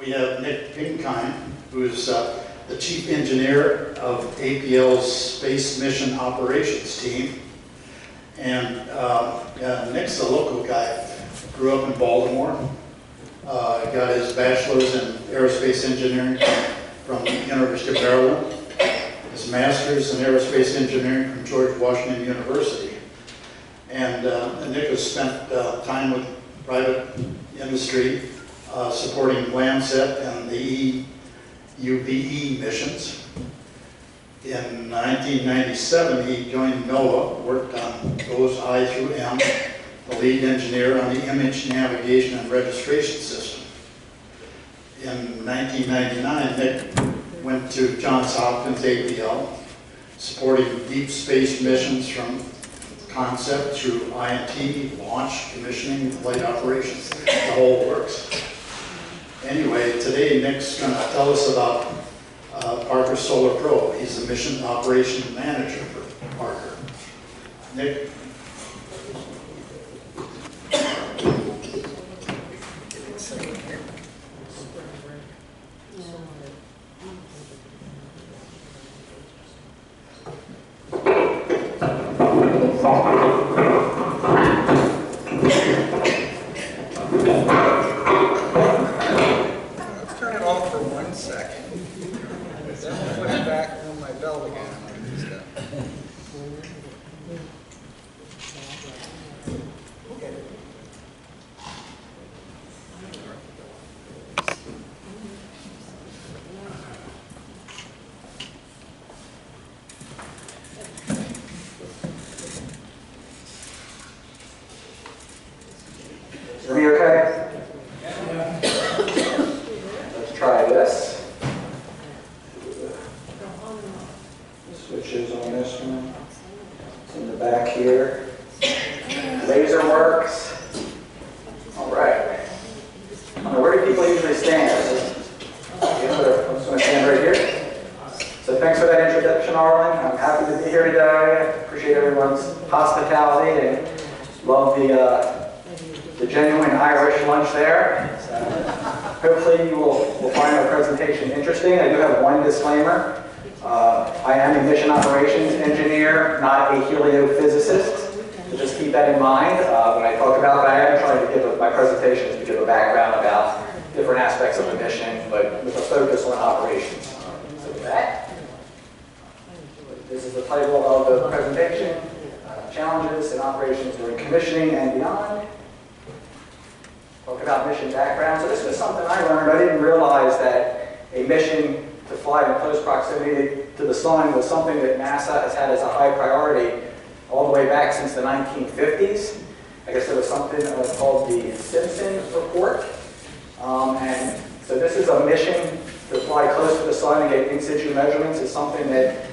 we have Nick Pinkine, who's the Chief Engineer of APL's Space Mission Operations Team. And Nick's a local guy. Grew up in Baltimore. Got his bachelor's in aerospace engineering from the University of Maryland. His master's in aerospace engineering from George Washington University. And Nick has spent time with private industry supporting Landsat and the EUVE missions. In 1997, he joined NOAA, worked on those I through M, the lead engineer on the image navigation and registration system. In 1999, Nick went to Johns Hopkins APL, supporting deep space missions from concept through INT, launch, commissioning, flight operations, the whole works. Anyway, today Nick's going to tell us about Parker Solar Probe. He's the mission operations manager for Parker. Nick? The genuine Irish lunch there. So hopefully you will find our presentation interesting. I do have one disclaimer. I am a mission operations engineer, not a heliophysicist. So just keep that in mind. When I talk about that, I'm trying to give my presentations to give a background about different aspects of the mission, but with a focus on operations. So with that, this is the title of the presentation. Challenges in operations during commissioning and beyond. Talk about mission background. So this was something I learned. I didn't realize that a mission to fly in close proximity to the sun was something that NASA has had as a high priority all the way back since the 1950s. I guess there was something called the Simpson Report. And so this is a mission to fly close to the sun and get in situ measurements. It's something that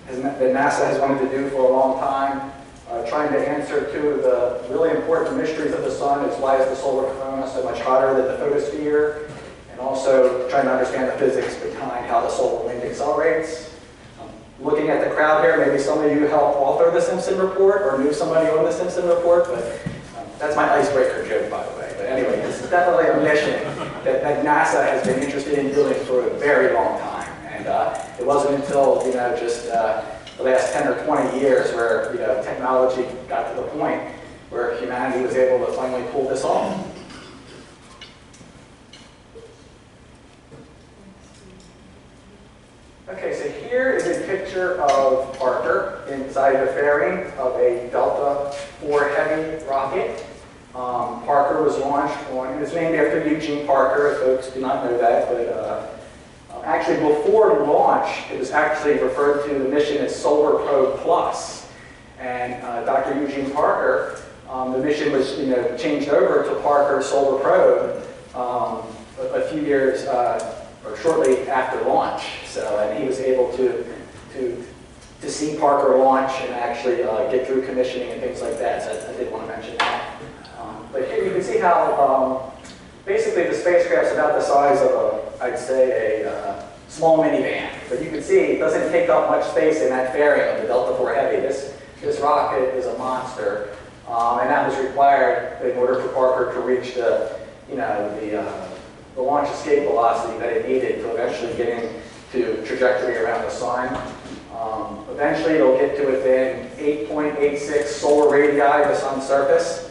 NASA has wanted to do for a long time. Trying to answer two of the really important mysteries of the sun is why is the solar corona so much hotter than the photosphere, and also trying to understand the physics behind how the solar wind accelerates. Looking at the crowd here, maybe some of you helped author the Simpson Report or knew somebody on the Simpson Report, but that's my icebreaker joke, by the way. But anyway, this is definitely a mission that NASA has been interested in doing for a very long time, and it wasn't until just the last 10 or 20 years where technology got to the point where humanity was able to finally pull this off. Okay, so here is a picture of Parker inside the fairing of a Delta IV Heavy rocket. Parker was launched on, it was named after Eugene Parker, if folks do not know that, but actually, before launch, it was actually referred to the mission as Solar Probe Plus. And Dr. Eugene Parker, the mission was changed over to Parker Solar Probe a few years or shortly after launch. So, and he was able to see Parker launch and actually get through commissioning and things like that. So I did want to mention that. But here you can see how basically the spacecraft's about the size of I'd say a small minivan. But you can see it doesn't take up much space in that fairing of the Delta IV Heavy. This rocket is a monster, and that was required in order for Parker to reach the the launch escape velocity that it needed to eventually get into trajectory around the sun. Eventually, it'll get to within 8.86 solar radii of the sun's surface.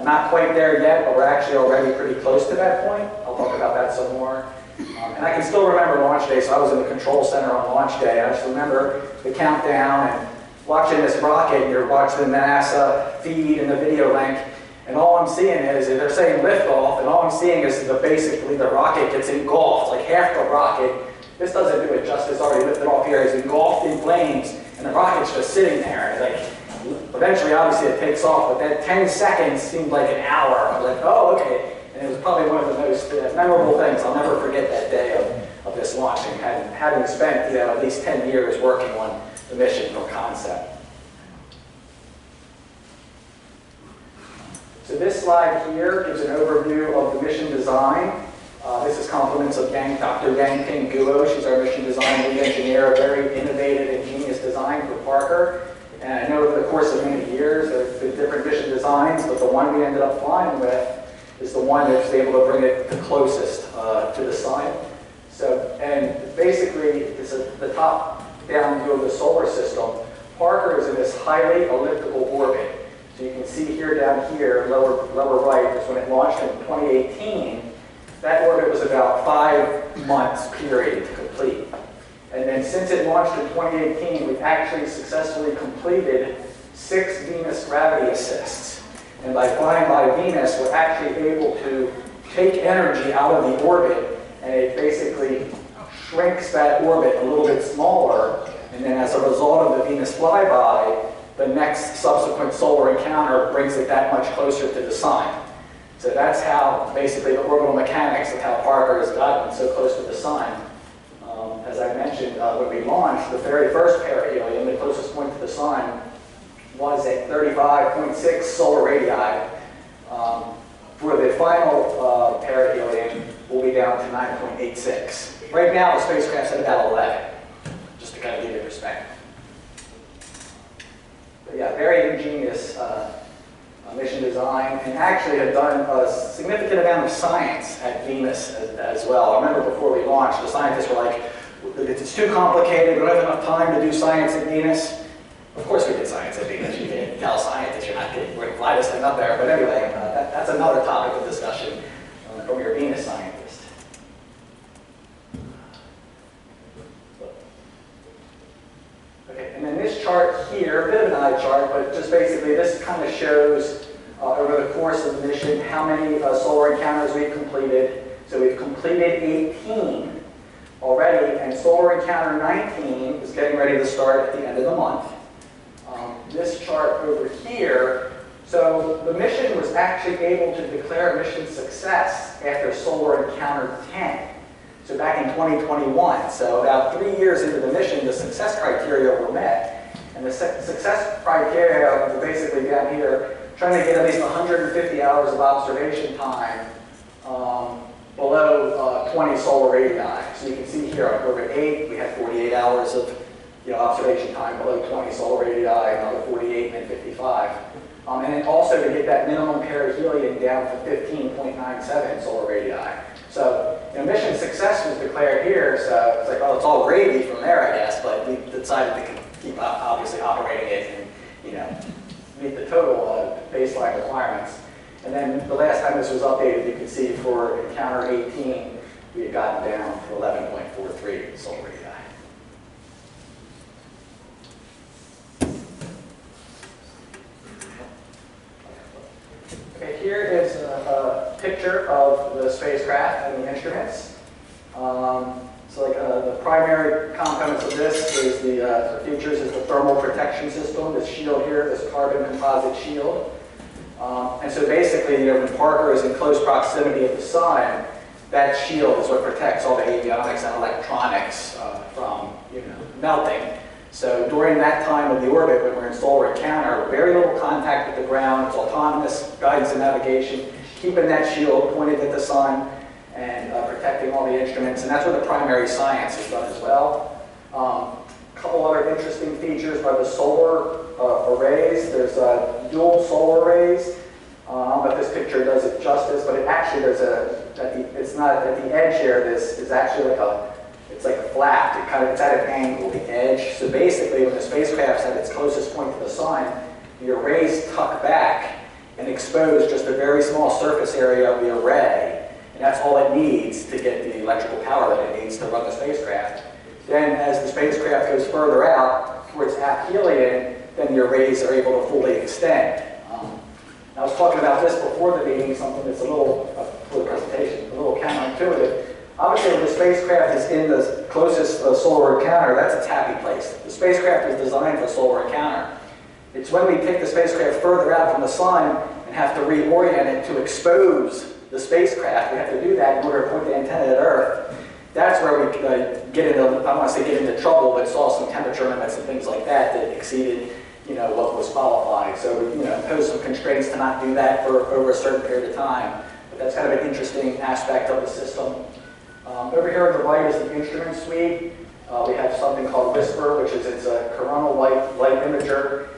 Not quite there yet, but we're actually already pretty close to that point. I'll talk about that some more. And I can still remember launch day, so I was in the control center on launch day. I just remember the countdown and watching this rocket, and you're watching the NASA feed and the video link, and all I'm seeing is, they're saying liftoff, and all I'm seeing is basically the rocket gets engulfed, like half the rocket. This doesn't do it justice, already lifted off here, it's engulfed in flames, and the rocket's just sitting there. And like, eventually, obviously, it takes off, but that 10 seconds seemed like an hour. I was like, oh, okay. And it was probably one of the most memorable things. I'll never forget that day of this launching, having spent at least 10 years working on the mission from concept. So this slide here gives an overview of the mission design. This is compliments of Dr. Yang Ping Guo. She's our mission design lead engineer, a very innovative and genius design for Parker. And I know over the course of many years, there have been different mission designs, but the one we ended up flying with is the one that was able to bring it the closest to the sun. So, and basically, it's the top-down view of the solar system. Parker is in this highly elliptical orbit. So you can see here, down here, lower right, is when it launched in 2018. That orbit was about 5 months period to complete. And then since it launched in 2018, we've actually successfully completed 6 Venus gravity assists. And by flying by Venus, we're actually able to take energy out of the orbit, and it basically shrinks that orbit a little bit smaller. And then as a result of the Venus flyby, the next subsequent solar encounter brings it that much closer to the sun. So that's how, basically, the orbital mechanics of how Parker has gotten so close to the sun. As I mentioned, when we launched, the very first perihelion, the closest point to the sun, was at 35.6 solar radii. For the final perihelion, we'll be down to 9.86. Right now, the spacecraft's at about 11, just to kind of give you perspective. But yeah, very ingenious mission design, and actually had done a significant amount of science at Venus as well. I remember before we launched, the scientists were like, it's too complicated, we don't have enough time to do science at Venus. Of course we did science at Venus. You can tell scientists we're going to fly this thing up there. But anyway, that's another topic of discussion from your Venus scientist. Okay, and then this chart here, a bit of an eye chart, but just basically this kind of shows over the course of the mission how many solar encounters we've completed. So we've completed 18 already, and solar encounter 19 is getting ready to start at the end of the month. This chart over here, so the mission was actually able to declare mission success after solar encounter 10. So back in 2021, so about 3 years into the mission, the success criteria were met. And the success criteria are basically down here, trying to get at least 150 hours of observation time below 20 solar radii. So you can see here on orbit 8, we had 48 hours of observation time below 20 solar radii, another 48, and then 55. And then also to get that minimum perihelion down to 15.97 solar radii. So mission success was declared here, so it's like, well, it's all gravy from there, I guess, but we decided to keep obviously operating it and meet the total baseline requirements. And then the last time this was updated, you can see for encounter 18, we had gotten down to 11.43 solar radii. Okay, here is a picture of the spacecraft and the instruments. The primary components of this is the features is the thermal protection system, this shield here, this carbon composite shield. And so basically, when Parker is in close proximity of the sun, that shield is what protects all the avionics and electronics from melting. So during that time of the orbit, when we're in solar encounter, very little contact with the ground, it's autonomous guidance and navigation, keeping that shield pointed at the sun and protecting all the instruments. And that's where the primary science is done as well. A couple other interesting features are the solar arrays. There's dual solar arrays. I don't know if this picture does it justice, but there's a it's not at the edge here. This is actually it's like a flap. It's at an angle, the edge. So basically, when the spacecraft's at its closest point to the sun, the arrays tuck back and expose just a very small surface area of the array. And that's all it needs to get the electrical power that it needs to run the spacecraft. Then as the spacecraft goes further out towards aphelion, then the arrays are able to fully extend. I was talking about this before the meeting, something that's a little, for the presentation, a little counterintuitive. Obviously, when the spacecraft is in the closest solar encounter, that's its happy place. The spacecraft was designed for solar encounter. It's when we take the spacecraft further out from the sun and have to reorient it to expose the spacecraft. We have to do that in order to point the antenna at Earth. That's where we get into, I don't want to say get into trouble, but saw some temperature limits and things like that that exceeded, what was qualifying. So we, imposed some constraints to not do that for over a certain period of time. But that's kind of an interesting aspect of the system. Over here on the right is the instrument suite. We have something called Whisper, which is it's a coronal light imager.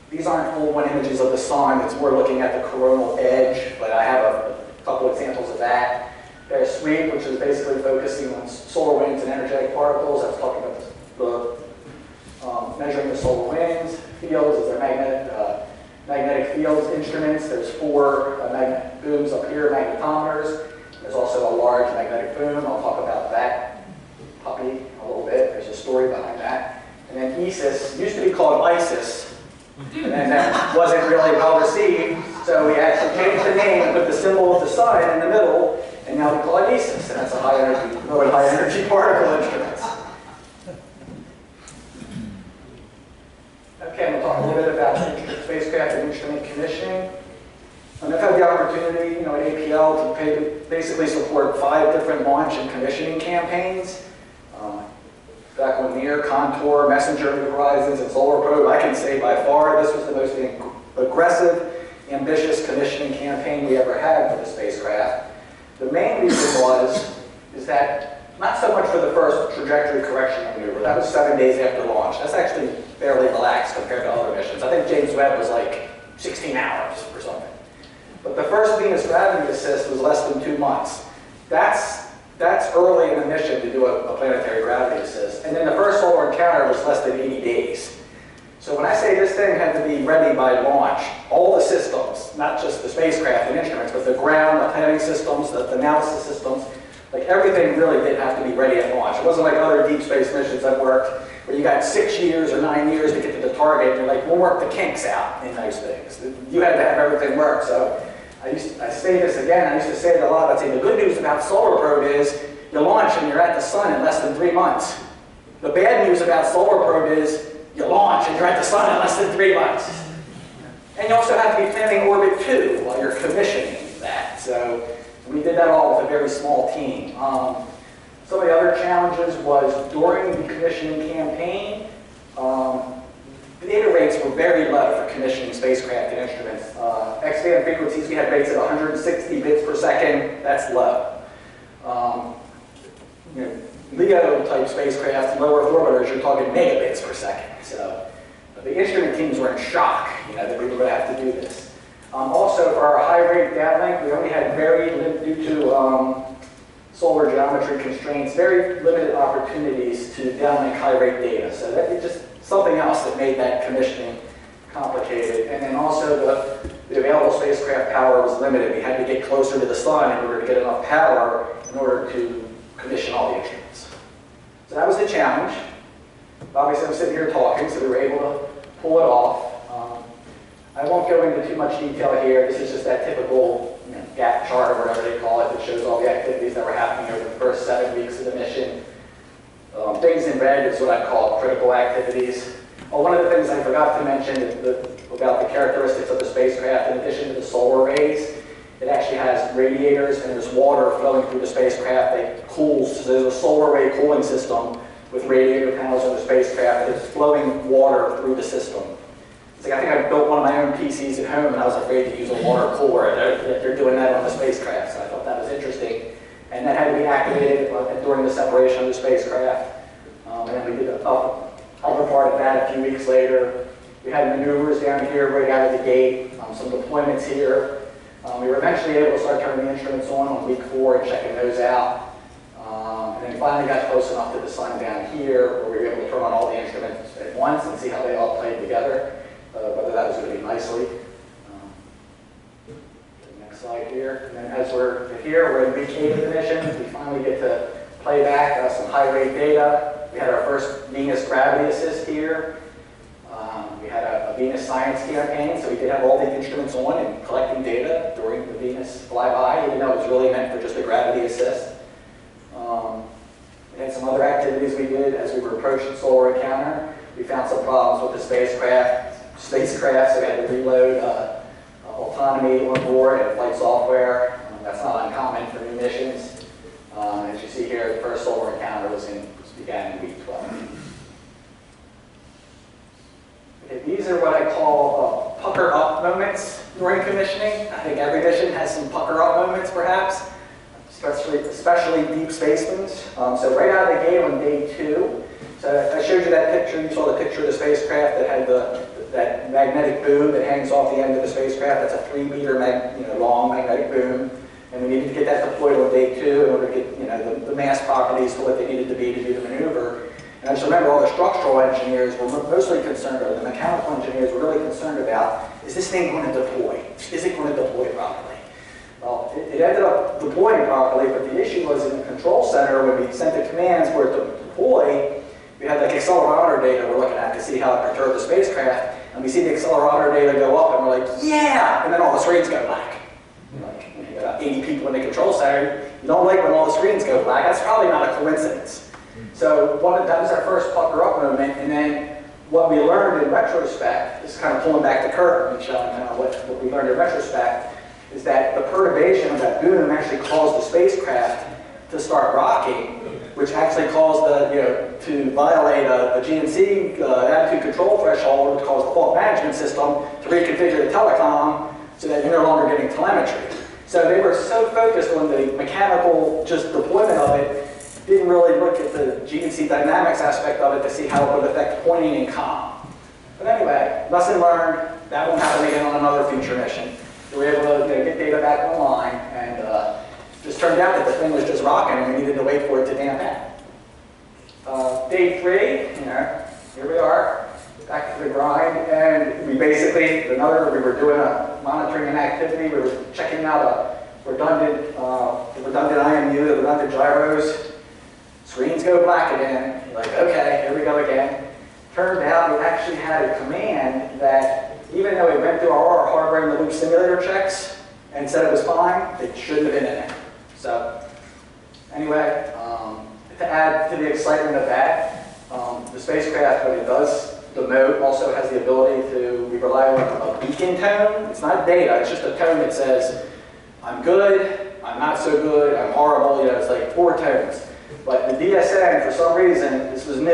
These aren't full-on images of the sun. It's more looking at the coronal edge, but I have a couple examples of that. There's Sweep, which is basically focusing on solar winds and energetic particles. I was talking about the measuring the solar winds. Fields is their magnetic fields instruments. There's 4 magnetic booms up here, magnetometers. There's also a large magnetic boom. I'll talk about that puppy a little bit. There's a story behind that. And then ESIS used to be called ISIS, and then that wasn't really well received. So we actually changed the name and put the symbol of the sun in the middle, and now we call it ESIS, and that's a high energy particle instruments. Okay, I'm going to talk a little bit about spacecraft and instrument commissioning. And I've had the opportunity, at APL to basically support 5 different launch and commissioning campaigns. Back on Near, Contour, Messenger, New Horizons, and Solar Probe, I can say by far this was the most aggressive, ambitious commissioning campaign we ever had for the spacecraft. The main reason is that not so much for the first trajectory correction maneuver. That was 7 days after launch. That's actually fairly relaxed compared to other missions. I think James Webb was like 16 hours or something. But the first Venus gravity assist was less than 2 months. That's early in the mission to do a planetary gravity assist. And then the first solar encounter was less than 80 days. So when I say this thing had to be ready by launch, all the systems, not just the spacecraft and instruments, but the ground, the planning systems, the analysis systems, like everything really did have to be ready at launch. It wasn't like other deep space missions I've worked where you got 6 years or 9 years to get to the target and you're like, we'll work the kinks out in those things. You had to have everything work. So I say this again, I used to say it a lot. I'd say the good news about Solar Probe is you launch and you're at the sun in less than 3 months. The bad news about Solar Probe is you launch and you're at the sun in less than 3 months. And you also have to be planning orbit 2 while you're commissioning that. So we did that all with a very small team. Some of the other challenges was during the commissioning campaign, the data rates were very low for commissioning spacecraft and instruments. X-band frequencies, we had rates at 160 bits per second. That's low. LEO-type spacecraft, low Earth orbiters, you're talking megabits per second. So the instrument teams were in shock, that we were going to have to do this. Also, for our high-rate downlink, we only had due to solar geometry constraints, very limited opportunities to downlink high-rate data. So that is just something else that made that commissioning complicated. And then also the available spacecraft power was limited. We had to get closer to the sun in order to get enough power in order to commission all the instruments. So that was the challenge. Obviously, I'm sitting here talking, so we were able to pull it off. I won't go into too much detail here. This is just that typical gap chart or whatever they call it that shows all the activities that were happening over the first 7 weeks of the mission. Things in red is what I call critical activities. One of the things I forgot to mention is about the characteristics of the spacecraft. In addition to the solar rays, it actually has radiators and there's water flowing through the spacecraft that cools. So there's a solar ray cooling system with radiator panels on the spacecraft that's flowing water through the system. It's like I think I built one of my own PCs at home and I was afraid to use a water cooler. They're doing that on the spacecraft, so I thought that was interesting. And that had to be activated during the separation of the spacecraft. And then we did the upper part of that a few weeks later. We had maneuvers down here right out of the gate, some deployments here. We were eventually able to start turning the instruments on week 4 and checking those out. And then finally got close enough to the sun down here where we were able to turn on all the instruments at once and see how they all played together, whether that was going to be nicely. Next slide here. And then as we're here, we're in week 8 of the mission. We finally get to play back some high-rate data. We had our first Venus gravity assist here. We had a Venus science campaign, so we did have all the instruments on and collecting data during the Venus flyby, even though it was really meant for just a gravity assist. We had some other activities we did as we were approaching solar encounter. We found some problems with the spacecraft, so we had to reload autonomy on board and flight software. That's not uncommon for new missions. As you see here, the first solar encounter began in week 12. Okay, these are what I call pucker up moments during commissioning. I think every mission has some pucker up moments, perhaps, especially deep space ones. So right out of the gate on day 2, so I showed you that picture. You saw the picture of the spacecraft that had that magnetic boom that hangs off the end of the spacecraft. That's a 3-meter long magnetic boom. And we needed to get that deployed on day 2 in order to get the mass properties to what they needed to be to do the maneuver. And I just remember all the structural engineers were mostly concerned, or the mechanical engineers were really concerned about, is this thing going to deploy? Is it going to deploy properly? Well, it ended up deploying properly, but the issue was in the control center when we sent the commands for it to deploy, we had like accelerometer data we're looking at to see how it perturbed the spacecraft, and we see the accelerometer data go up, and we're like, yeah! And then all the screens go black. Like, you got 80 people in the control center, you don't like when all the screens go black. That's probably not a coincidence. So that was our first pucker up moment, and then what we learned in retrospect, this is kind of pulling back the curtain and showing kind of what we learned in retrospect, is that the perturbation of that boom actually caused the spacecraft to start rocking, which actually caused to violate a GNC attitude control threshold, which caused the fault management system to reconfigure the telecom so that you're no longer getting telemetry. So they were so focused on the mechanical just deployment of it, didn't really look at the GNC dynamics aspect of it to see how it would affect pointing and comm. But anyway, lesson learned, that won't happen again on another future mission. We were able to get data back online, and just turned out that the thing was just rocking and we needed to wait for it to damp out. Day 3, here we are, back to the grind, and we basically, we were doing a monitoring an activity, we were checking out a redundant IMU, the redundant gyros. Screens go black again. You're like, okay, here we go again. Turned out we actually had a command that, even though it went through our hardware in the loop simulator checks and said it was fine, it shouldn't have been in there. So, anyway, to add to the excitement of that, the spacecraft, when it does the mode, also has the ability to, we rely on a beacon tone. It's not data, it's just a tone that says, I'm good, I'm not so good, I'm horrible, it's like 4 tones. But the DSN, for some reason, this was new,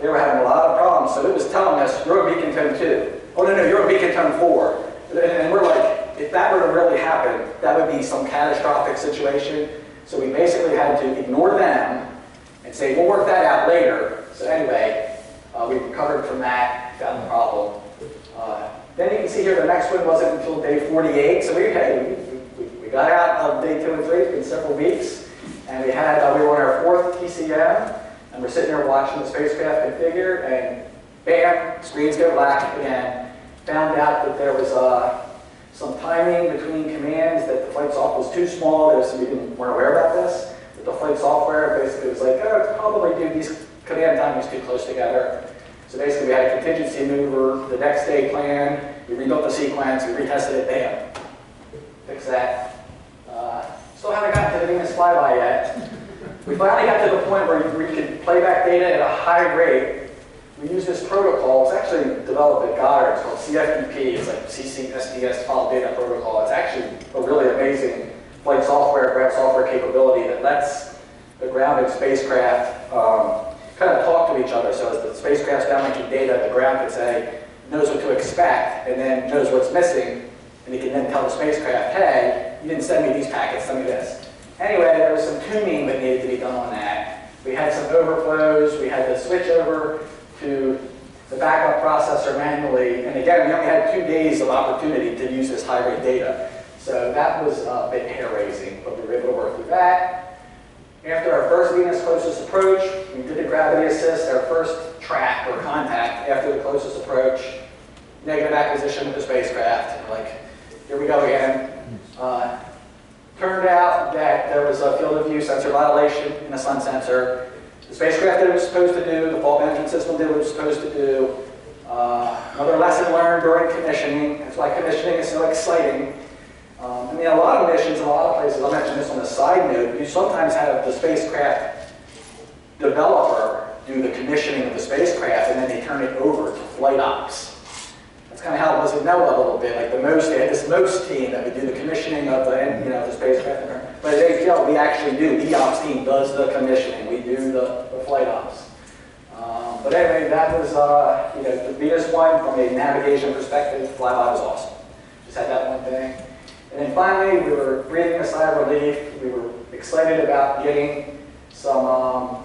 they were having a lot of problems, so it was telling us, you're a beacon tone 2. Oh, no, you're a beacon tone 4. And we're like, if that were to really happen, that would be some catastrophic situation. So we basically had to ignore them and say, we'll work that out later. So anyway, we recovered from that, found the problem. Then you can see here the next one wasn't until day 48. So we got out of day 2 and 3, it's been several weeks. And we were on our 4th TCM, and we're sitting there watching the spacecraft configure, and bam, screens go black again. Found out that there was some timing between commands, that the flight software was too small, we weren't aware about this. But the flight software basically was like, oh, it's probably these command timings too close together. So basically we had a contingency maneuver, the next day plan, we rebuilt the sequence, we retested it, bam. Fix that. Still haven't gotten to the Venus flyby yet. We finally got to the point where we could play back data at a high rate. We use this protocol. It's actually developed at Goddard. It's called CFDP. It's like CCSDS Follow Data Protocol. It's actually a really amazing flight software, ground software capability that lets the grounded spacecraft kind of talk to each other. So as the spacecraft's down making data, the ground could say, knows what to expect, and then knows what's missing, and it can then tell the spacecraft, hey, you didn't send me these packets, send me this. Anyway, there was some tuning that needed to be done on that. We had some overflows, we had to switch over to the backup processor manually, and again, we only had 2 days of opportunity to use this high rate data. So that was a bit hair-raising, but we were able to work through that. After our first Venus closest approach, we did the gravity assist, our first track or contact after the closest approach, negative acquisition of the spacecraft. Like, here we go again. Turned out that there was a field of view sensor violation in the sun sensor. The spacecraft did what it was supposed to do, the fault management system did what it was supposed to do. Another lesson learned during commissioning. That's why commissioning is so exciting. I mean, a lot of missions, in a lot of places, I'll mention this on the side note, you sometimes have the spacecraft developer do the commissioning of the spacecraft and then they turn it over to flight ops. That's kind of how it was at NOAA a little bit. Like they had this MOST team that would do the commissioning of the spacecraft. But at APL, we actually do. The ops team does the commissioning. We do the flight ops. But anyway, that was the Venus one from a navigation perspective. Flyby was awesome. Just had that one thing. And then finally, we were breathing a sigh of relief. We were excited about getting some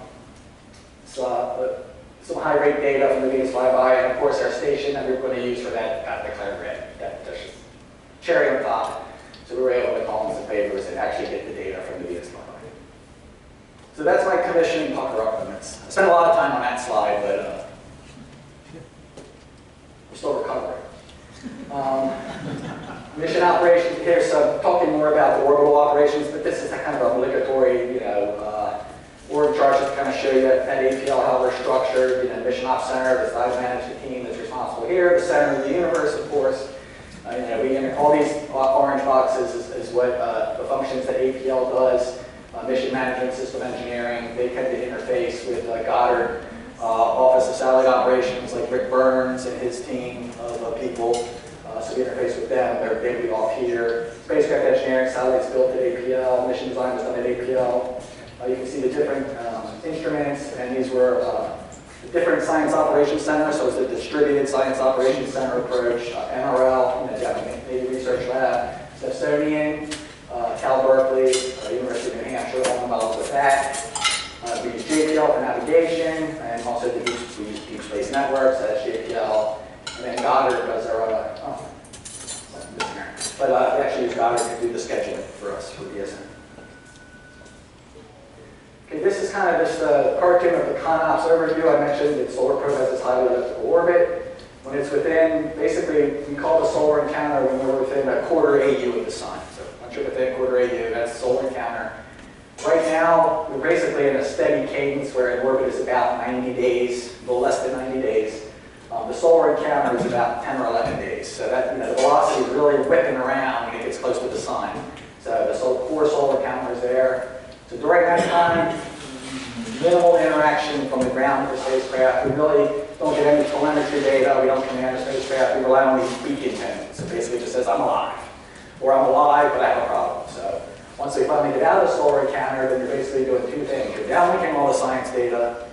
high-rate data from the Venus flyby, and of course our station that we were going to use for that got declared red. That's just cherry on top. So we were able to call in some favors and actually get the data from the Venus flyby. So that's my commissioning pucker up limits. I spent a lot of time on that slide, but we're still recovering. Mission operations here, so I'm talking more about the orbital operations, but this is a kind of obligatory, org chart just to kind of show you at APL how we're structured. Mission Ops Center, the size management team that's responsible here, the center of the universe, of course. All these orange boxes is what the functions that APL does. Mission management, system engineering, they tend to interface with Goddard, Office of Satellite Operations, like Rick Burns and his team of people. So we interface with them. They'd be off here. Spacecraft engineering, satellites built at APL, mission design was done at APL. You can see the different instruments, and these were the different science operations centers. So it's a distributed science operations center approach. NRL, Navy Research Lab, Smithsonian, Cal Berkeley, University of New Hampshire, all involved with that. We use JPL for navigation, and also we use Deep Space Networks, that's JPL. And then Goddard does our we actually use Goddard to do the scheduling for us for BSN. Okay, this is kind of just a cartoon of the ConOps overview. I mentioned that solar probe has its highly elliptical orbit. When it's within, basically, we call the solar encounter when we're within a quarter AU of the sun. So once you're within a quarter AU, that's the solar encounter. Right now, we're basically in a steady cadence where an orbit is about 90 days, a little less than 90 days. The solar encounter is about 10 or 11 days. So that the velocity is really whipping around when it gets close to the sun. So the core solar encounter is there. So during that time, minimal interaction from the ground with the spacecraft. We really don't get any telemetry data. We don't command the spacecraft. We rely on these beacon tones. So basically it just says, I'm alive. Or I'm alive, but I have a problem. So once we finally get out of the solar encounter, then you're basically doing two things. You're downlinking all the science data,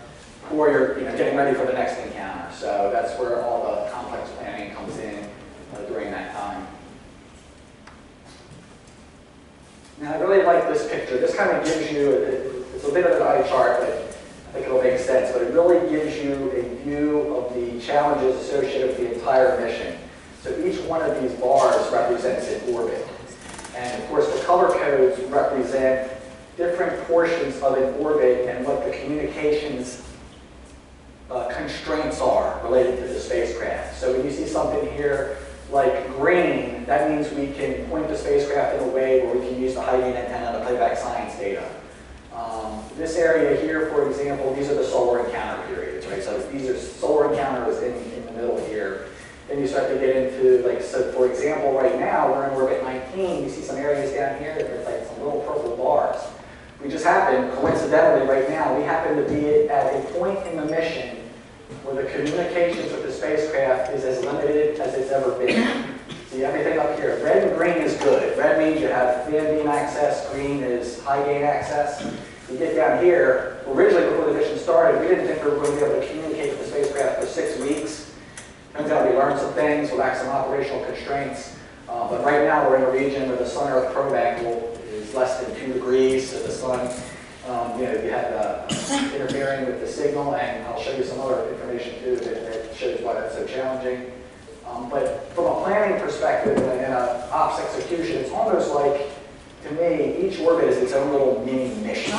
or you're getting ready for the next encounter. So that's where all the complex planning comes in during that time. Now, I really like this picture. This kind of gives you, it's a bit of an eye chart, but I think it'll make sense, but it really gives you a view of the challenges associated with the entire mission. So each one of these bars represents an orbit. And of course, the color codes represent different portions of an orbit and what the communications constraints are related to the spacecraft. So when you see something here like green, that means we can point the spacecraft in a way where we can use the high gain antenna to play back science data. This area here, for example, these are the solar encounter periods, right? So these are solar encounters in the middle here. Then you start to get into, like, so for example, right now, we're in orbit 19. You see some areas down here that there's like some little purple bars. We just happen, coincidentally right now, we happen to be at a point in the mission where the communications with the spacecraft is as limited as it's ever been. See everything up here. Red and green is good. Red means you have fan beam access. Green is high gain access. You get down here, originally before the mission started, we didn't think we were going to be able to communicate with the spacecraft for 6 weeks. Turns out we learned some things, we'll some operational constraints. But right now we're in a region where the sun-Earth probe angle is less than 2 degrees, so the sun, you had interfering with the signal, and I'll show you some other information too that shows why that's so challenging. But from a planning perspective and in a ops execution, it's almost like, to me, each orbit is its own little mini mission.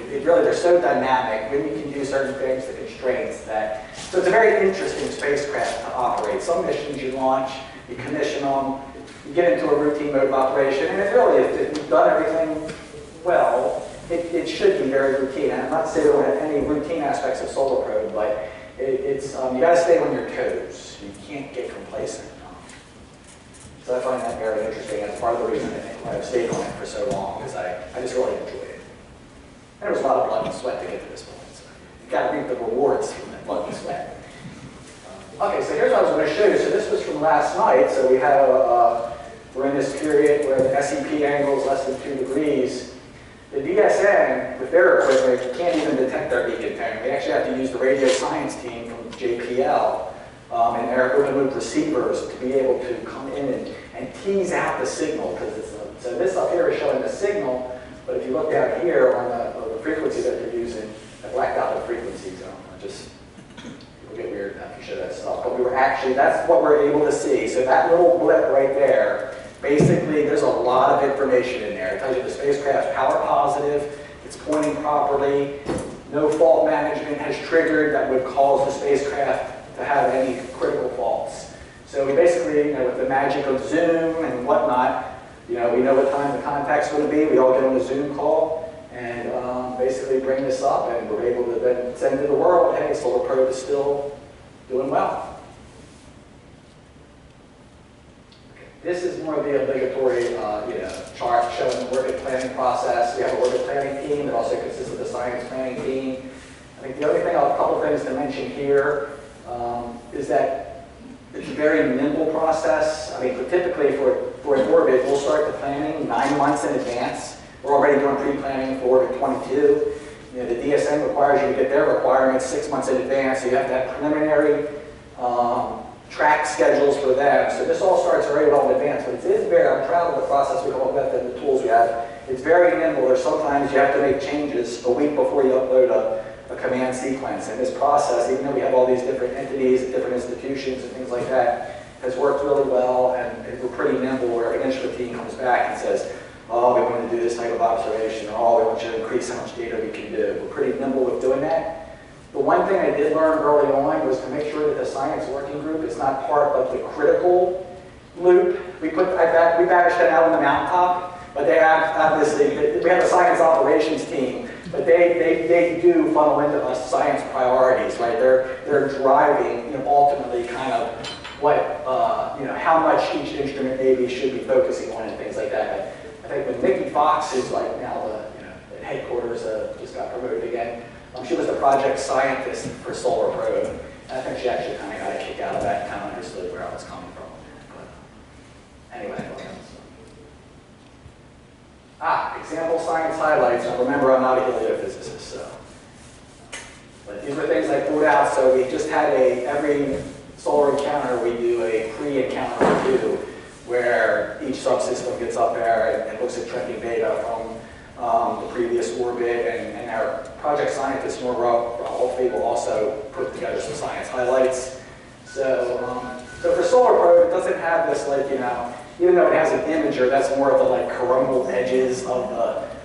Really, they're so dynamic. When you can do certain things, the constraints that. So it's a very interesting spacecraft to operate. Some missions you launch, you commission them, you get into a routine mode of operation, and it's really, if you've done everything well, it should be very routine. And I'm not saying there aren't any routine aspects of Solar Probe, but it's you got to stay on your toes. You can't get complacent. So I find that very interesting. That's part of the reason I think why I've stayed on it for so long, because I just really enjoy it. And there was a lot of blood and sweat to get to this point. So you've got to reap the rewards from that blood and sweat. Okay, so here's what I was going to show you. So this was from last night. So we have we're in this period where the SEP angle is less than 2 degrees. The DSN, with their equipment, can't even detect our beacon tone. We actually have to use the radio science team from JPL and their open loop receivers to be able to come in and tease out the signal. So this up here is showing the signal, but if you look down here on the frequency that they're using, I blacked out the frequency zone. People get weird if you show that stuff. But we were actually, that's what we're able to see. So that little blip right there, basically there's a lot of information in there. It tells you the spacecraft's power positive, it's pointing properly, no fault management has triggered that would cause the spacecraft to have any critical faults. So we basically, with the magic of Zoom and whatnot, we know what time the contact's going to be. We all get on a Zoom call and basically bring this up, and we're able to then send to the world, hey, Solar Probe is still doing well. Okay. This is more of the obligatory chart showing the orbit planning process. We have an orbit planning team that also consists of the science planning team. I think the other thing, a couple things to mention here, is that it's a very nimble process. I mean, typically for an orbit, we'll start the planning 9 months in advance. We're already doing pre-planning for orbit 22. The DSN requires you to get their requirements 6 months in advance, so you have to have preliminary track schedules for them. So this all starts very well in advance, but it is very, I'm proud of the process we come up with and the tools we have. It's very nimble. There's sometimes you have to make changes a week before you upload a command sequence. And this process, even though we have all these different entities, different institutions and things like that, has worked really well, and we're pretty nimble where an instrument team comes back and says, oh, we want to do this type of observation, or oh, we want you to increase how much data we can do. We're pretty nimble with doing that. The one thing I did learn early on was to make sure that the science working group is not part of the critical loop. We banished them out on the mountaintop, but they obviously, we have a science operations team, but they do funnel into us science priorities, right? They're driving, ultimately kind of what, how much each instrument maybe should be focusing on and things like that. But I think when Nikki Fox, who's like now the headquarters, just got promoted again, she was the project scientist for Solar Probe. And I think she actually kind of got a kick out of that and kind of understood where I was coming from. But anyway. Example science highlights. Now remember, I'm not a heliophysicist, so. But these were things I pulled out. So we just had every solar encounter, we do a pre-encounter review where each subsystem gets up there and looks at trending data from the previous orbit, and our project scientists, hopefully, will also put together some science highlights. So, so for Solar Probe, it doesn't have this even though it has an imager, that's more of the coronal edges of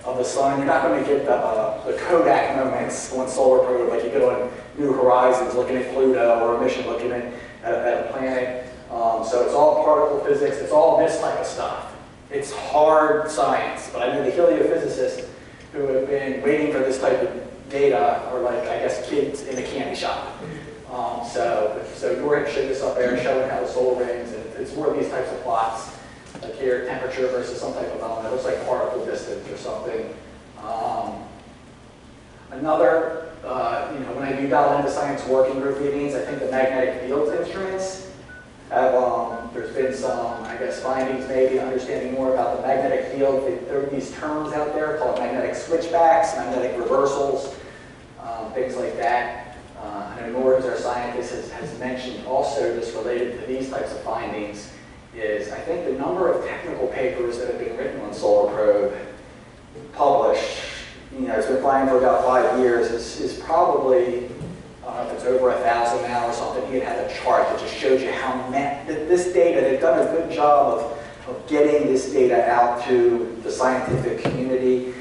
the sun. You're not going to get the Kodak moments on Solar Probe like you get on New Horizons looking at Pluto, or a mission looking at a planet. So it's all particle physics. It's all this type of stuff. It's hard science, but I know the heliophysicists who have been waiting for this type of data are I guess, kids in a candy shop. So Goddard showed this up there, showing how the solar rings, and it's more of these types of plots. Like here, temperature versus some type of element. It looks like particle distance or something. Another, when I do dial into science working group meetings, I think the magnetic field instruments have, there's been some, I guess, findings maybe, understanding more about the magnetic field. There are these terms out there called magnetic switchbacks, magnetic reversals, things like that. I know Nora, who's our scientist, has mentioned also just related to these types of findings is, I think, the number of technical papers that have been written on Solar Probe published, it's been flying for about 5 years, is probably I don't know if it's over 1,000 now or something. He had a chart that just showed you how this data, they've done a good job of getting this data out to the scientific community.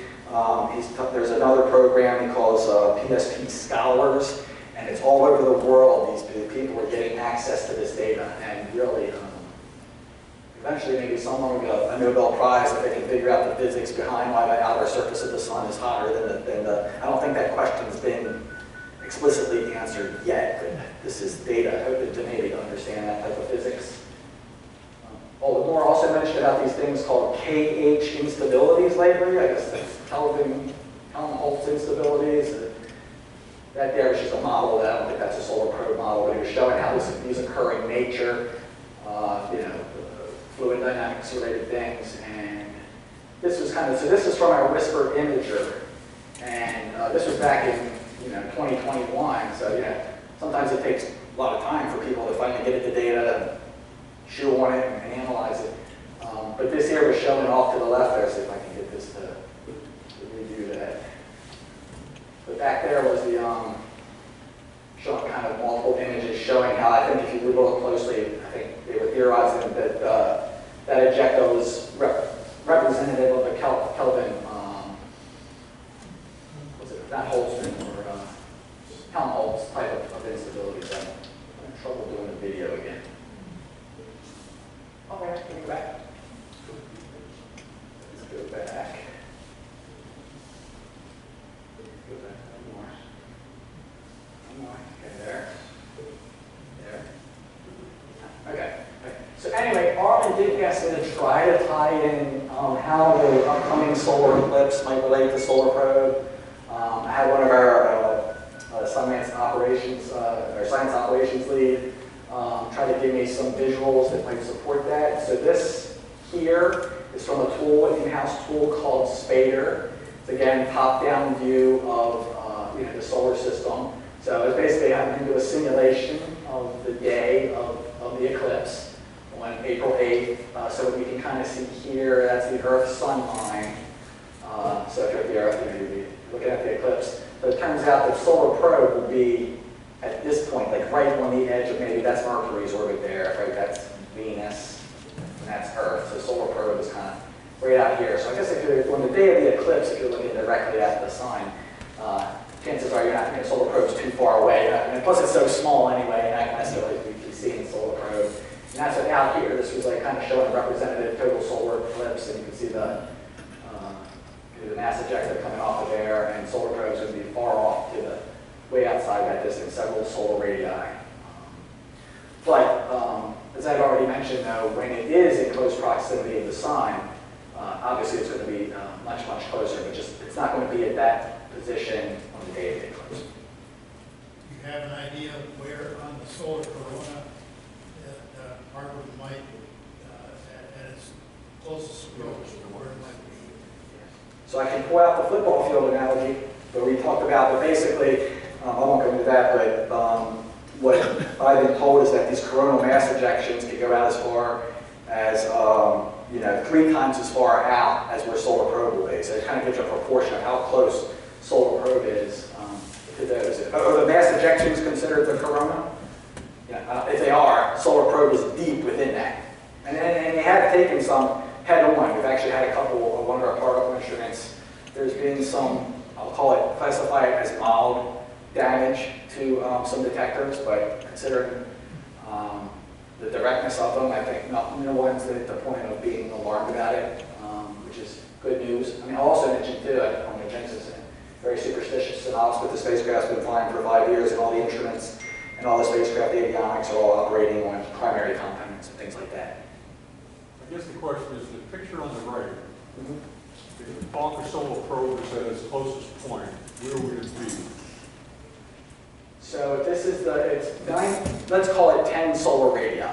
There's another program he calls PSP Scholars, and it's all over the world. These people are getting access to this data, and really, eventually maybe someone will get a Nobel Prize if they can figure out the physics behind why the outer surface of the sun is hotter than the I don't think that question's been explicitly answered yet, but this is data open to maybe to understand that type of physics. Moore also mentioned about these things called KH instabilities lately. I guess that's Helmholtz instabilities. That there is just a model that I don't think that's a solar probe model, but he was showing how these occur in nature, fluid dynamics related things. And this was so this is from our Whisper Imager, and this was back in 2021. So sometimes it takes a lot of time for people to finally get at the data, chew on it, and analyze it. But this here was showing off to the left there. See if I can get this to redo that. But back there was the showing kind of multiple images showing how, I think if you look closely, I think they were theorizing that that ejecta was representative of the Kelvin, what's it, not Holtzman or Helmholtz type of instability. So I'm having trouble doing the video again. Okay, can we go back? Let's go back. Go back one more. One more. Okay, there. There. Okay. So anyway, Armin did ask me to try to tie in how the upcoming solar eclipse might relate to Solar Probe. I had one of our science operations lead try to give me some visuals that might support that. So this here is from a tool, an in-house tool called Spader. It's again top-down view of the solar system. So it's basically having to do a simulation of the day of the eclipse on April 8th. So we can kind of see here, that's the Earth-Sun line. So if you're at the Earth, you'd be looking at the eclipse. So it turns out that Solar Probe will be at this point, like right on the edge of maybe that's Mercury's orbit there, right? That's Venus, and that's Earth. So Solar Probe is kind of right out here. So I guess if you're, on the day of the eclipse, if you're looking directly at the sun, chances are you're not going to Solar Probe's too far away. And plus it's so small anyway, and I can necessarily be seeing Solar Probe. And that's what out here. This was like kind of showing a representative total solar eclipse, and you can see the mass ejecta coming off of there, and Solar Probe's going to be far off to the way outside that distance, several solar radii. But as I've already mentioned, though, when it is in close proximity of the sun, obviously it's going to be much, much closer, but just it's not going to be at that position on the day of the eclipse. You have an idea of where on the solar corona that Harvard might, at its closest approach to where it might be? So I can pull out the football field analogy that we talked about, but basically, I won't go into that, but what I've been told is that these coronal mass ejections can go out as far as 3 times as far out as where Solar Probe will be. So it kind of gives you a proportion of how close Solar Probe is to those. Are the mass ejections considered the corona? Yeah, if they are, Solar Probe is deep within that. And they have taken some head-on. We've actually had a couple of one of our particle instruments. There's been some, I'll call it, classify it as mild damage to some detectors, but considering the directness of them, I think no one's at the point of being alarmed about it, which is good news. I mean, I'll also mention too, I don't want to jinx this, very superstitious analysis, but the spacecraft's been flying for 5 years, and all the instruments and all the spacecraft avionics are all operating on primary components and things like that. I guess the question is, the picture on the right, if the Parker Solar Probe is at its closest point, where would it be? So if this is it's 9, let's call it 10 solar radii.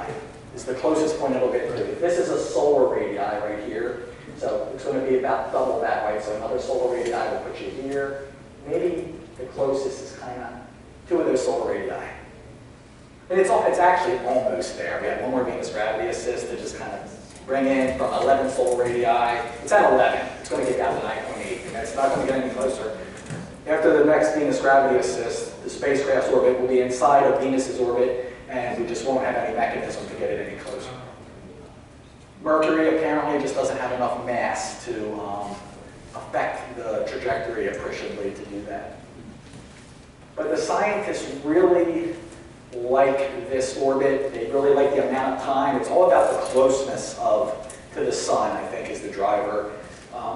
It's the closest point it'll get to. This is a solar radii right here. So it's going to be about double that, right? So another solar radii will put you here. Maybe the closest is kind of 2 of those solar radii. And it's actually almost there. We have one more Venus gravity assist to just kind of bring in from 11 solar radii. It's at 11. It's going to get down to 9.8. And it's not going to get any closer. After the next Venus gravity assist, the spacecraft's orbit will be inside of Venus's orbit, and we just won't have any mechanism to get it any closer. Mercury apparently just doesn't have enough mass to affect the trajectory appreciably to do that. But the scientists really like this orbit. They really like the amount of time. It's all about the closeness to the sun, I think, is the driver.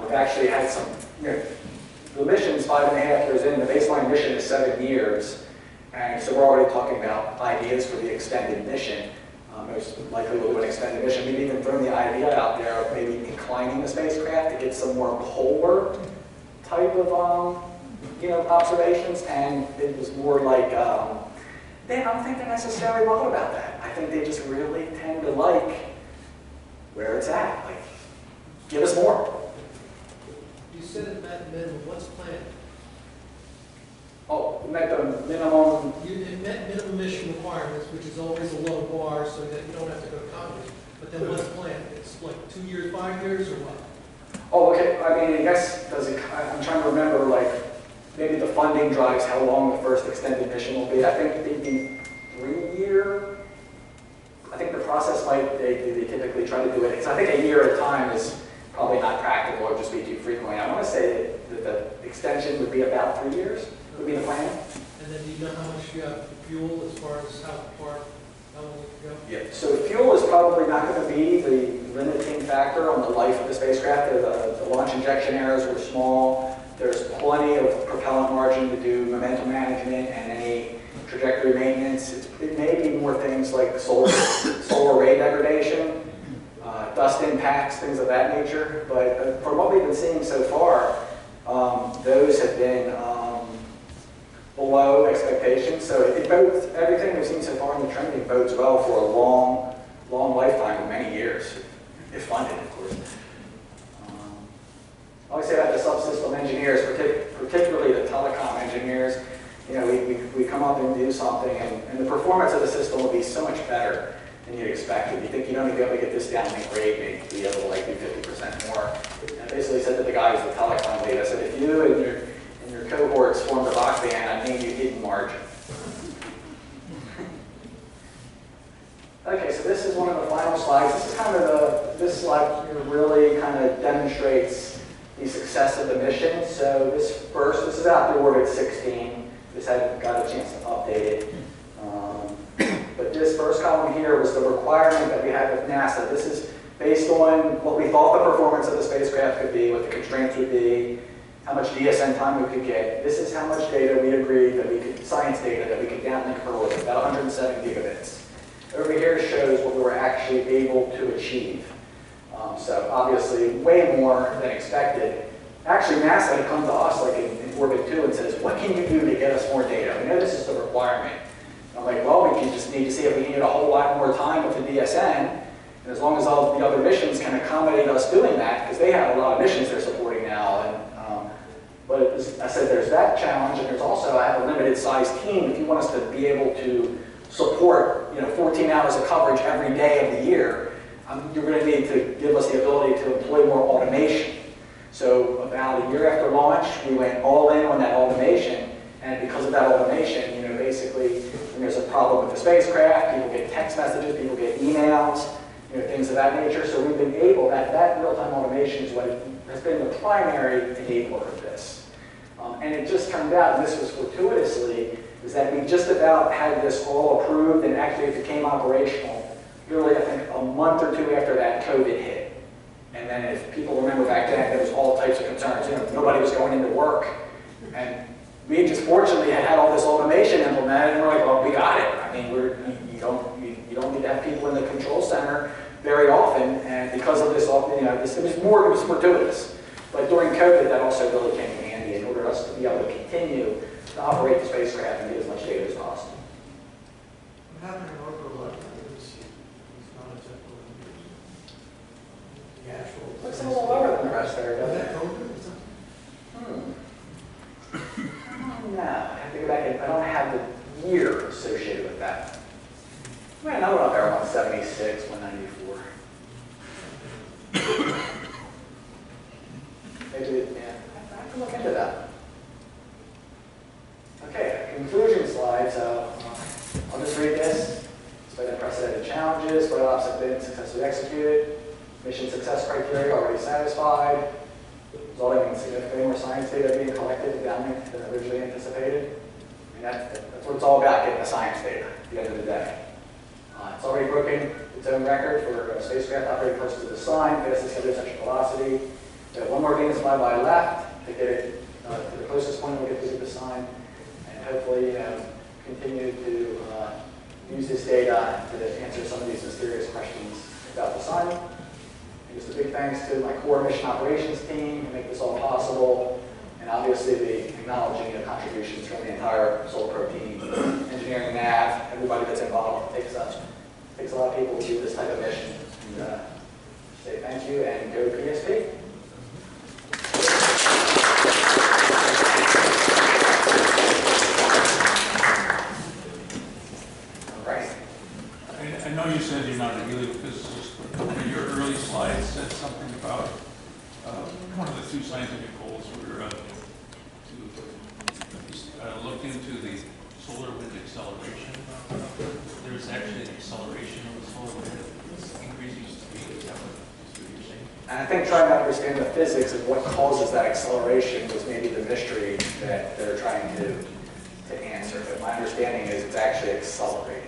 We've actually had some, the mission's 5.5 years in. The baseline mission is 7 years. And so we're already talking about ideas for the extended mission. Most likely we'll do an extended mission. We've even thrown the idea out there of maybe inclining the spacecraft to get some more polar type of observations. And it was more like, I don't think they're necessarily wrong about that. I think they just really tend to like where it's at. Like, give us more. You said it met minimum, what's planned? Oh, we met the minimum. It met minimum mission requirements, which is always a low bar so that you don't have to go to college. But then what's planned? It's like 2 years, 5 years, or what? Oh, okay. I mean, I guess, I'm trying to remember, like, maybe the funding drives how long the first extended mission will be. I think maybe 3 year. I think the process they typically try to do it. Because I think a year at a time is probably not practical or just be too frequently. I want to say that the extension would be about 3 years, would be the plan. And then do you know how much you have fuel as far as how long it can go? Yeah. So fuel is probably not going to be the limiting factor on the life of the spacecraft. The launch injection errors were small. There's plenty of propellant margin to do momentum management and any trajectory maintenance. It may be more things like solar ray degradation, dust impacts, things of that nature. But from what we've been seeing so far, those have been below expectations. So it bodes, everything we've seen so far in the trending bodes well for a long lifetime of many years, if funded, of course. I always say that the subsystem engineers, particularly the telecom engineers, we come up and do something, and the performance of the system will be so much better than you'd expect. You think you'd only be able to get this down in grade, maybe be able to do 50% more. And I basically said to the guys, the telecom lead, I said, if you and your cohorts formed a rock band, I named you Hidden Margin. Okay, so this is one of the final slides. This is kind of this slide here really kind of demonstrates the success of the mission. So this is out through orbit 16. Just hadn't got a chance to update it. But this first column here was the requirement that we had with NASA. This is based on what we thought the performance of the spacecraft could be, what the constraints would be, how much DSN time we could get. This is how much data we agreed that we could, science data that we could downlink per orbit, about 107 gigabits. Over here shows what we were actually able to achieve. So obviously way more than expected. Actually, NASA had come to us like in orbit 2 and says, what can you do to get us more data? We know this is the requirement. And I'm like, well, we just need to see if we can get a whole lot more time with the DSN. And as long as all the other missions can accommodate us doing that, because they have a lot of missions they're supporting now. And but I said there's that challenge, and there's also, I have a limited sized team. If you want us to be able to support 14 hours of coverage every day of the year, you're going to need to give us the ability to employ more automation. So about a year after launch, we went all in on that automation, and because of that automation, basically, when there's a problem with the spacecraft, people get text messages, people get emails, things of that nature. So we've been able, that real-time automation is what has been the primary enabler of this. And it just turned out, and this was fortuitously, is that we just about had this all approved, and actually it became operational, really, I think, a month or two after that COVID hit. And then if people remember back then, there was all types of concerns. Nobody was going into work. And we just fortunately had all this automation implemented, and we're like, well, we got it. I mean, you don't need to have people in the control center very often, and because of this, it was fortuitous. But during COVID, that also really came in handy in order for us to be able to continue to operate the spacecraft and get as much data as possible. What happened in orbital life? It's not exactly the actual. Looks a little lower than the rest there, Was doesn't that it? COVID? No, I have to go back and I don't have the year associated with that. Man, I went up there around 76, 194. Maybe, yeah, I have to look into that. conclusion slide, so I'll just read this. Despite unprecedented challenges, what ops have been successfully executed. Mission success criteria already satisfied, resulting in significantly more science data being collected and downlinked than originally anticipated. And that's what it's all about, getting the science data at the end of the day. It's already broken its own record for spacecraft operating close to the sun, fastest geocentric velocity. We have one more Venus flyby left to get it to the closest point we'll get to the sun, and hopefully continue to use this data to answer some of these mysterious questions about the sun. And just a big thanks to my core mission operations team to make this all possible, and obviously the acknowledging the contributions from the entire SolarPro team, engineering, nav, everybody that's involved. It takes a lot of people to do this type of mission. And say thank you and go PSP. I know you said you're not a heliophysicist, but one of your early slides said something about one of the two scientific goals were to look into the solar wind acceleration. There's actually an acceleration of the solar wind increasing speed. Is that what you're saying? And I think trying to understand the physics of what causes that acceleration was maybe the mystery that they're trying to answer. But my understanding is it's actually accelerating.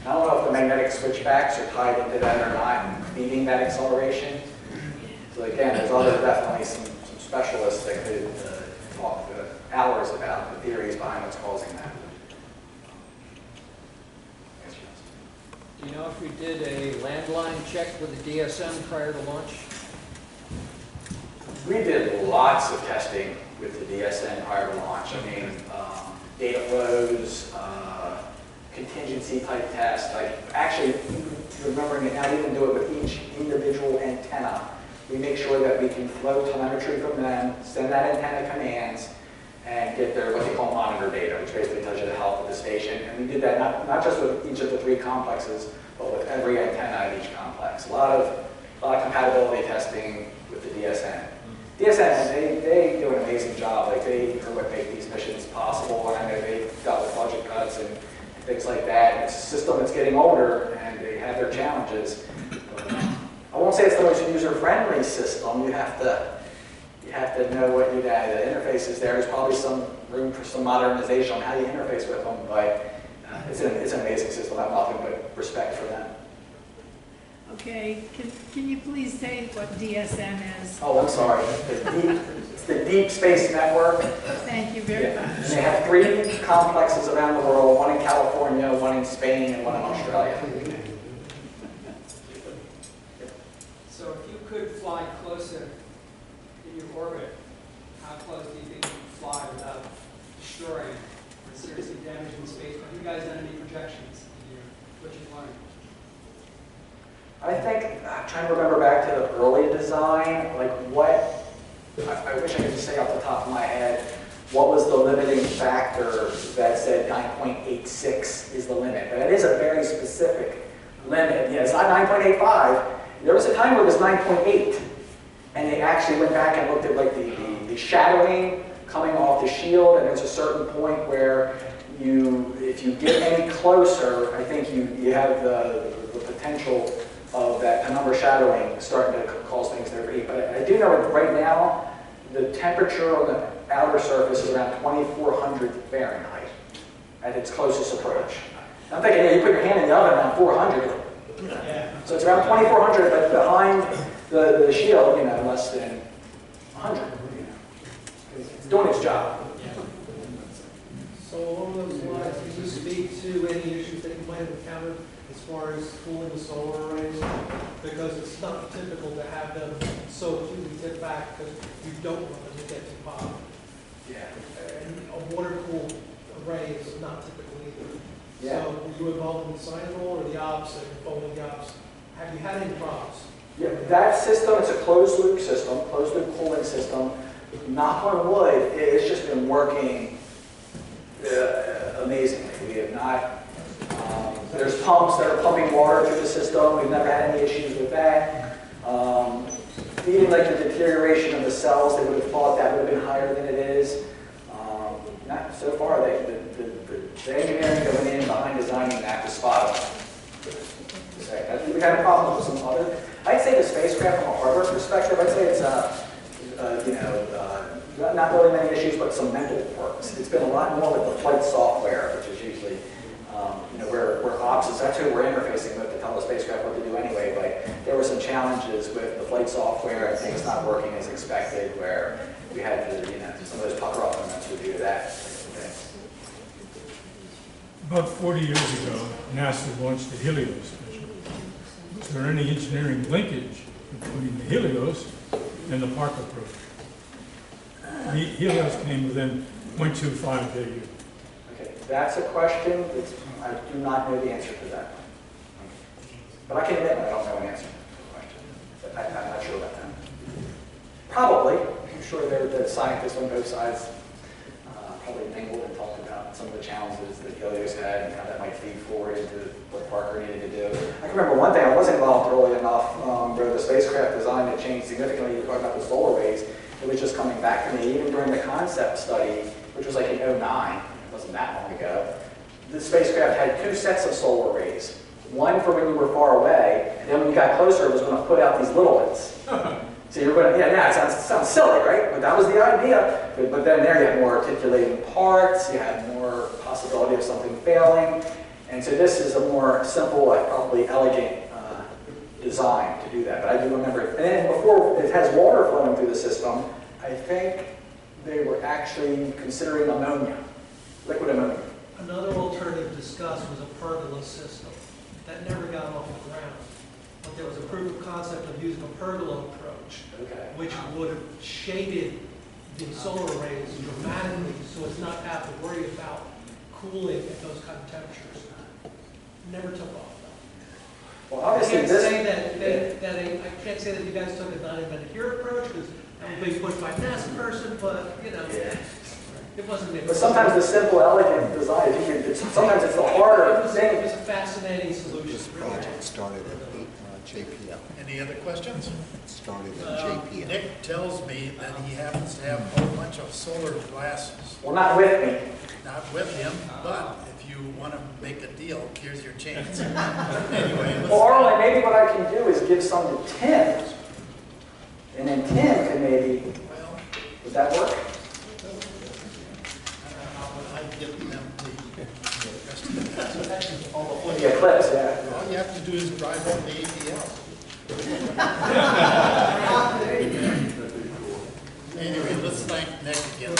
I don't know if the magnetic switchbacks are tied into that or not, and feeding that acceleration. So again, there's definitely some specialists that could talk hours about the theories behind what's causing that. Do you know if we did a landline check with the DSM prior to launch? We did lots of testing with the DSM prior to launch. I mean, data flows, contingency type tests. Like actually, remembering it now, we even do it with each individual antenna. We make sure that we can flow telemetry from them, send that antenna commands, and get their what they call monitor data, which basically tells you the health of the station. And we did that not just with each of the 3 complexes, but with every antenna at each complex. A lot of compatibility testing with the DSN. DSN, they do an amazing job. Like they are what make these missions possible. And I know they've dealt with budget cuts and things like that. It's a system that's getting older, and they have their challenges. But, I won't say it's the most user-friendly system. You have to know what the interface is there. There's probably some room for some modernization on how you interface with them, but it's an amazing system. I have nothing but respect for them. Okay, can you please say what DSN is? Oh, I'm sorry. It's the Deep Space Network. Thank you very much. And they have 3 complexes around the world, one in California, one in Spain, and one in Australia. So if you could fly closer in your orbit, how close do you think you could fly without destroying or seriously damaging space? Have you guys done any projections in what you've learned? I think, I'm trying to remember back to the early design, like what, I wish I could just say off the top of my head, what was the limiting factor that said 9.86 is the limit? But it is a very specific limit. Yeah, it's not 9.85. There was a time where it was 9.8. And they actually went back and looked at like the shadowing coming off the shield, and there's a certain point where if you get any closer, I think you have the potential of that penumbra shadowing starting to cause things to overheat. But I do know that right now, the temperature on the outer surface is around 2,400 Fahrenheit at its closest approach. I'm thinking, you put your hand in the oven around 400. Yeah. So it's around 2,400, but behind the shield, less than 100. It's doing its job. So along those lines, can you speak to any issues that you might have encountered as far as cooling the solar arrays? Because it's not typical to have them so acutely tipped back because you don't want them to get too hot. Yeah. And a water-cooled array is not typical either. Yeah. So were you involved in the design at all, or the ops and following the ops? Have you had any problems? Yeah, that system, it's a closed-loop system, closed-loop cooling system. Knock on wood, it's just been working amazingly. We have not, there's pumps that are pumping water through the system. We've never had any issues with that. Even like the deterioration of the cells, they would have thought that would have been higher than it is. So far, the The engineering going in behind designing that was spot on. We had a problem with some other, I'd say the spacecraft from a hardware perspective, I'd say it's, not really many issues, but some mental quirks. It's been a lot more with the flight software, which is usually, where ops is, that's who we're interfacing with to tell the spacecraft what to do anyway, but there were some challenges with the flight software and things not working as expected, where we had to, some of those pucker off moments were due to that. About 40 years ago, NASA launched the Helios mission. Was there any engineering linkage between the Helios and the Parker program? The Helios came within 0.25 KU. Okay, that's a question that I do not know the answer to that. But I can admit I don't know an answer to the question. I'm not sure about that. Probably. I'm sure the scientists on both sides probably mingled and talked about some of the challenges that Helios had and how that might feed forward into what Parker needed to do. I can remember one thing, I was involved early enough where the spacecraft design had changed significantly. You were talking about the solar rays. It was just coming back to me, even during the concept study, which was like in 2009, it wasn't that long ago. The spacecraft had 2 sets of solar rays. One for when you were far away, and then when you got closer, it was going to put out these little ones. So you're going to, it sounds silly, right? But that was the idea. But then there you had more articulating parts, you had more possibility of something failing. And so this is a more simple, probably elegant design to do that. But I do remember it. And then before it has water flowing through the system, I think they were actually considering ammonia, liquid ammonia. Another alternative discussed was a pergola system. That never got off the ground. But there was a proof of concept of using a pergola approach, which would have shaded the solar rays dramatically so as not to have to worry about cooling at those kind of temperatures. Never took off. Well, obviously, I can't say that you guys took a 90-minute here approach because that was being pushed by a NASA person, but it wasn't me. But sometimes the simple, elegant design, sometimes it's the harder thing. It was a fascinating solution. This project started at JPL. Any other questions? It started at JPL. Nick tells me that he happens to have a whole bunch of solar glasses. Well, not with me. Not with him, but if you want to make a deal, here's your chance. Anyway, Well, Arlen, maybe what I can do is give some to Tim, and then Tim can maybe, would that work? I'd give them the rest of the The eclipse, yeah. All you have to do is drive up the APL. Anyway, let's thank Nick again.